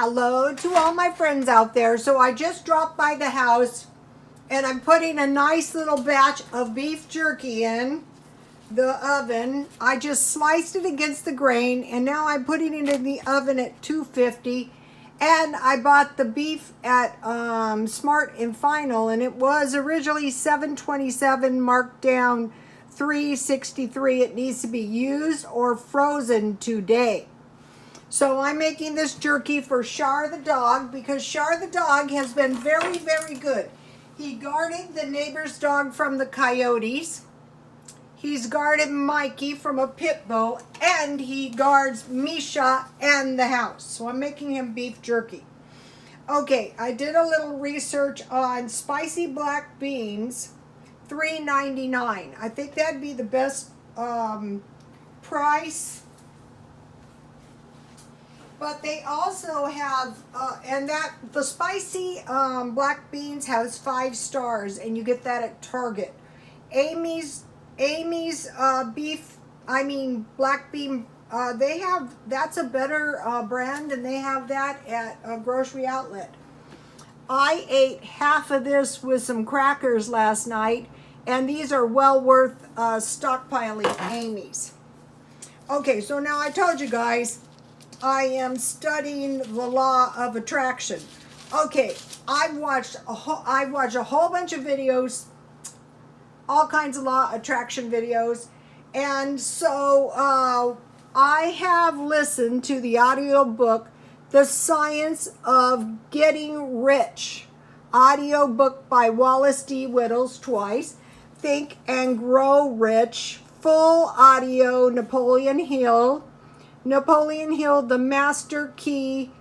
Hello to all my friends out there. So I just dropped by the house and I'm putting a nice little batch of beef jerky in the oven. I just sliced it against the grain and now I'm putting it in the oven at 250. And I bought the beef at Smart and Final, and it was originally $7.27, marked down $3.63. It needs to be used or frozen today. So I'm making this jerky for Shar the dog because Shar the dog has been very, very good. He guarded the neighbor's dog from the coyotes. He's guarded Mikey from a pit bull, and he guards Misha and the house. So I'm making him beef jerky. Okay, I did a little research on spicy black beans, $3.99. I think that'd be the best price. But they also have, and that the spicy black beans has 5 stars, and you get that at Target. Amy's black bean, they have, that's a better brand, and they have that at a grocery outlet. I ate half of this with some crackers last night, and these are well worth stockpiling Amy's. Okay, so now I told you guys, I am studying the law of attraction. Okay, I watched a whole bunch of videos, all kinds of law attraction videos, and so I have listened to the audio book, The Science of Getting Rich, audio book by Wallace D. Whittles, twice, Think and Grow Rich, full audio, Napoleon Hill, The Master Key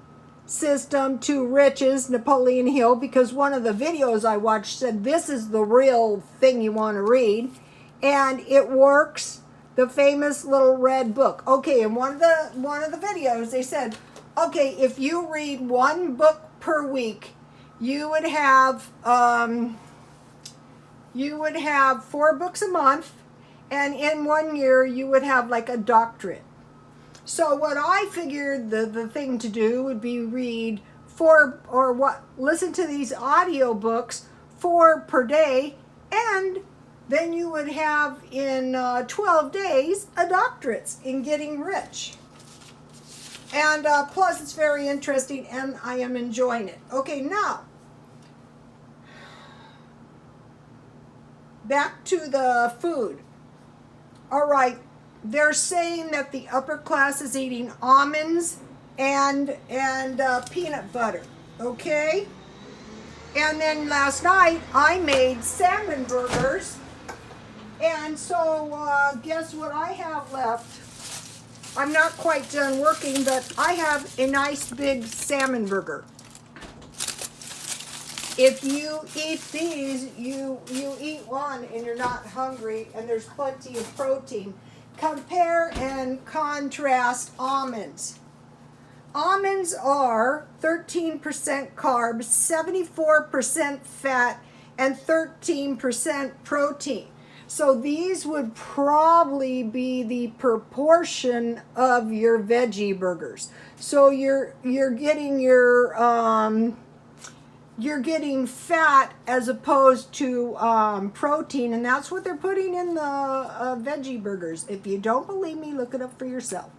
System to Riches, Napoleon Hill, because one of the videos I watched said this is the real thing you want to read, and It Works, the famous little red book. Okay, in one of the videos they said, okay, if you read one book per week, you would have 4 books a month, and in 1 year you would have like a doctorate. So what I figured the thing to do would be read listen to these audio books 4 per day, and then you would have in 12 days a doctorate in getting rich. And plus it's very interesting and I am enjoying it. Okay, now back to the food. All right. They're saying that the upper class is eating almonds and peanut butter, okay? And then last night I made salmon burgers, and so guess what I have left? I'm not quite done working, but I have a nice big salmon burger. If you eat these, you eat one and you're not hungry, and there's plenty of protein. Compare and contrast almonds. Almonds are 13% carbs, 74% fat, and 13% protein. So these would probably be the proportion of your veggie burgers. So you're getting fat as opposed to protein, and that's what they're putting in the veggie burgers. If you don't believe me, look it up for yourself.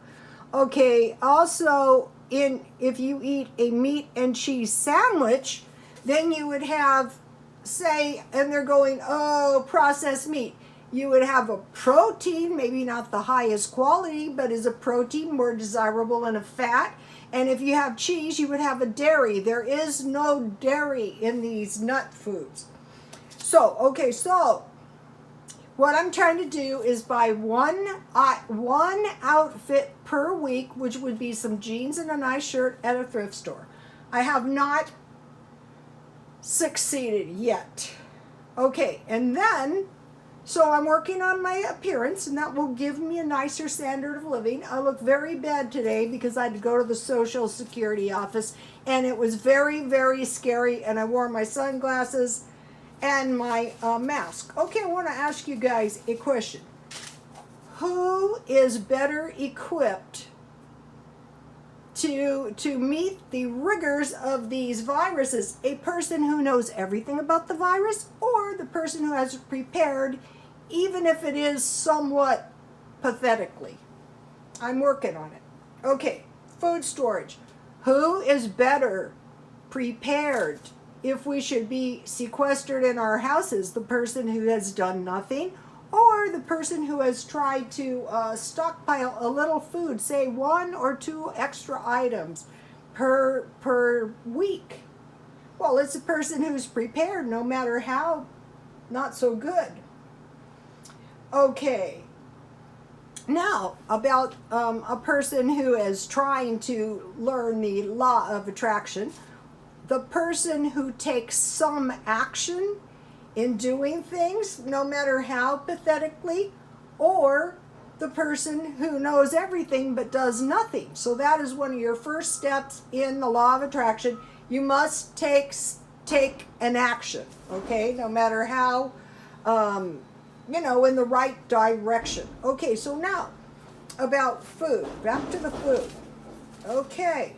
Okay, also, if you eat a meat and cheese sandwich, then you would have, say, and they're going, oh, processed meat. You would have a protein, maybe not the highest quality, but is a protein more desirable than a fat. And if you have cheese, you would have a dairy. There is no dairy in these nut foods. So, okay, so what I'm trying to do is buy one outfit per week, which would be some jeans and a nice shirt at a thrift store. I have not succeeded yet. Okay, and then, so I'm working on my appearance, and that will give me a nicer standard of living. I look very bad today because I had to go to the Social Security office, and it was very, very scary, and I wore my sunglasses and my mask. Okay, I want to ask you guys a question. Who is better equipped to meet the rigors of these viruses. A person who knows everything about the virus, or the person who has prepared, even if it is somewhat pathetically. I'm working on it. Okay, food storage. Who is better prepared if we should be sequestered in our houses? The person who has done nothing, or the person who has tried to stockpile a little food, say 1 or 2 extra items per week? Well, it's a person who's prepared, no matter how not so good. Okay, now about a person who is trying to learn the law of attraction. The person who takes some action in doing things, no matter how pathetically, or the person who knows everything but does nothing. So that is one of your first steps in the law of attraction. You must take an action, okay, no matter how, in the right direction. Okay, so now about food. Back to the food. Okay,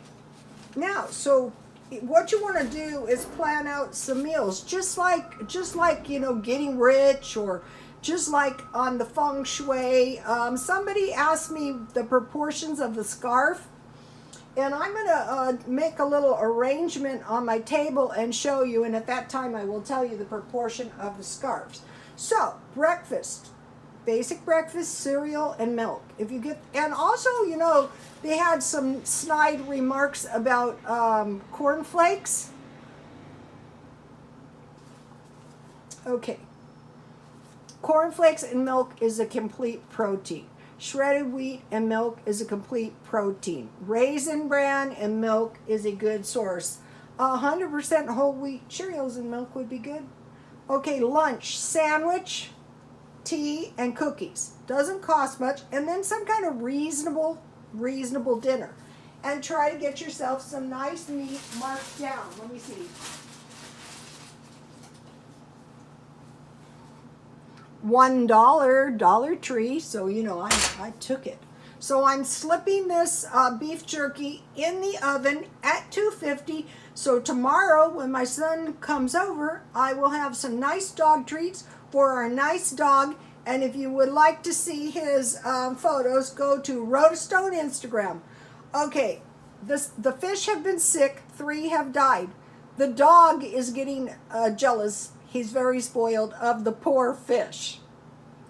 now, so what you want to do is plan out some meals, just like getting rich, or just like on the feng shui. Somebody asked me the proportions of the scarf, and I'm gonna make a little arrangement on my table and show you, and at that time I will tell you the proportion of the scarves. So breakfast, basic breakfast, cereal and milk. If you get, and also, they had some snide remarks about cornflakes. Okay. Cornflakes and milk is a complete protein. Shredded wheat and milk is a complete protein. Raisin bran and milk is a good source. 100% whole wheat Cheerios and milk would be good. Okay, lunch, sandwich, tea, and cookies. Doesn't cost much. And then some kind of reasonable dinner. And try to get yourself some nice meat marked down. Let me see. $1 Dollar Tree, so I took it. So I'm slipping this beef jerky in the oven at 250. So tomorrow when my son comes over, I will have some nice dog treats for our nice dog. And if you would like to see his photos, go to Rotostone Instagram. Okay, the fish have been sick. 3 have died. The dog is getting jealous. He's very spoiled of the poor fish.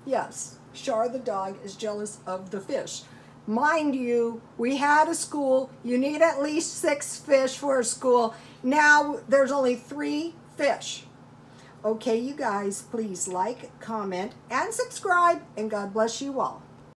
Yes, Shar the dog is jealous of the fish. Mind you, we had a school. You need at least 6 fish for a school. Now there's only 3 fish. Okay, you guys, please like, comment, and subscribe, and God bless you all.